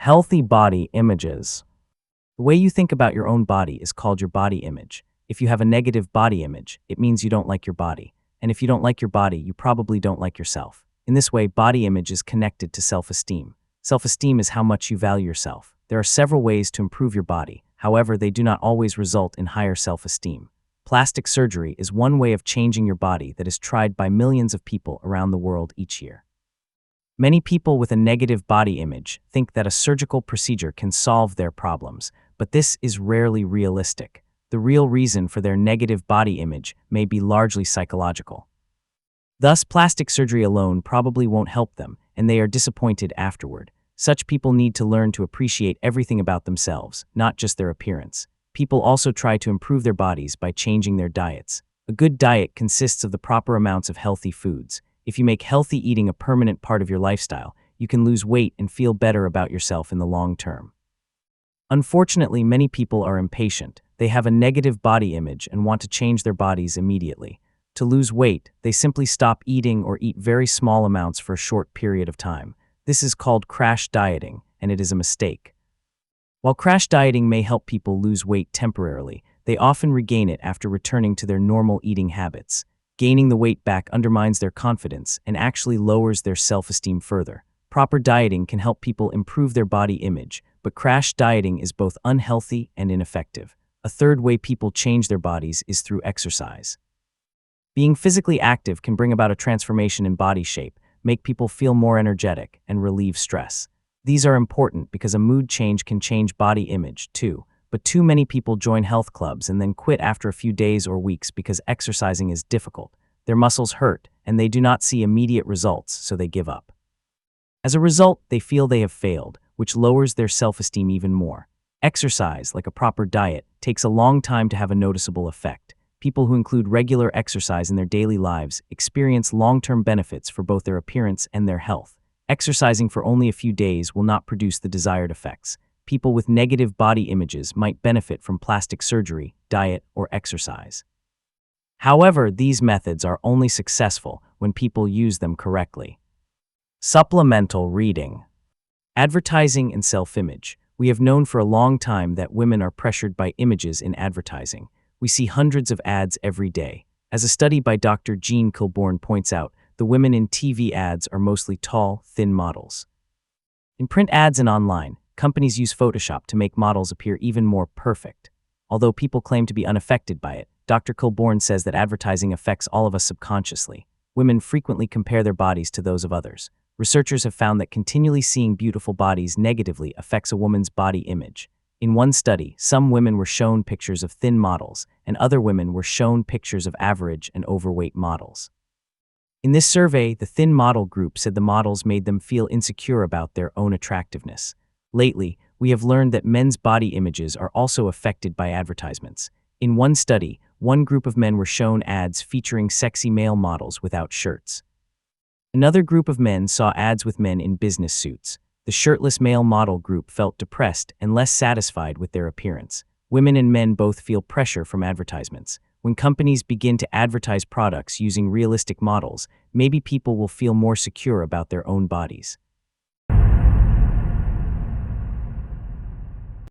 Healthy body images. The way you think about your own body is called your body image. If you have a negative body image, it means you don't like your body. And if you don't like your body, you probably don't like yourself. In this way, body image is connected to self-esteem. Self-esteem is how much you value yourself. There are several ways to improve your body. However, they do not always result in higher self-esteem. Plastic surgery is one way of changing your body that is tried by millions of people around the world each year. Many people with a negative body image think that a surgical procedure can solve their problems, but this is rarely realistic. The real reason for their negative body image may be largely psychological. Thus, plastic surgery alone probably won't help them, and they are disappointed afterward. Such people need to learn to appreciate everything about themselves, not just their appearance. People also try to improve their bodies by changing their diets. A good diet consists of the proper amounts of healthy foods. If you make healthy eating a permanent part of your lifestyle, you can lose weight and feel better about yourself in the long term. Unfortunately, many people are impatient. They have a negative body image and want to change their bodies immediately. To lose weight, they simply stop eating or eat very small amounts for a short period of time. This is called crash dieting, and it is a mistake. While crash dieting may help people lose weight temporarily, they often regain it after returning to their normal eating habits. Gaining the weight back undermines their confidence and actually lowers their self-esteem further. Proper dieting can help people improve their body image, but crash dieting is both unhealthy and ineffective. A third way people change their bodies is through exercise. Being physically active can bring about a transformation in body shape, make people feel more energetic, and relieve stress. These are important because a mood change can change body image too, but too many people join health clubs and then quit after a few days or weeks because exercising is difficult. Their muscles hurt, and they do not see immediate results, so they give up. As a result, they feel they have failed, which lowers their self-esteem even more. Exercise, like a proper diet, takes a long time to have a noticeable effect. People who include regular exercise in their daily lives experience long-term benefits for both their appearance and their health. Exercising for only a few days will not produce the desired effects. People with negative body images might benefit from plastic surgery, diet, or exercise. However, these methods are only successful when people use them correctly. Supplemental reading. Advertising and self-image. We have known for a long time that women are pressured by images in advertising. We see hundreds of ads every day. As a study by Dr. Kilbourne points out, the women in TV ads are mostly tall, thin models. In print ads and online, companies use Photoshop to make models appear even more perfect. Although people claim to be unaffected by it, Dr. Kilbourne says that advertising affects all of us subconsciously. Women frequently compare their bodies to those of others. Researchers have found that continually seeing beautiful bodies negatively affects a woman's body image. In one study, some women were shown pictures of thin models, and other women were shown pictures of average and overweight models. In this survey, the thin model group said the models made them feel insecure about their own attractiveness. Lately, we have learned that men's body images are also affected by advertisements. In one study, one group of men were shown ads featuring sexy male models without shirts. Another group of men saw ads with men in business suits. The shirtless male model group felt depressed and less satisfied with their appearance. Women and men both feel pressure from advertisements. When companies begin to advertise products using realistic models, maybe people will feel more secure about their own bodies.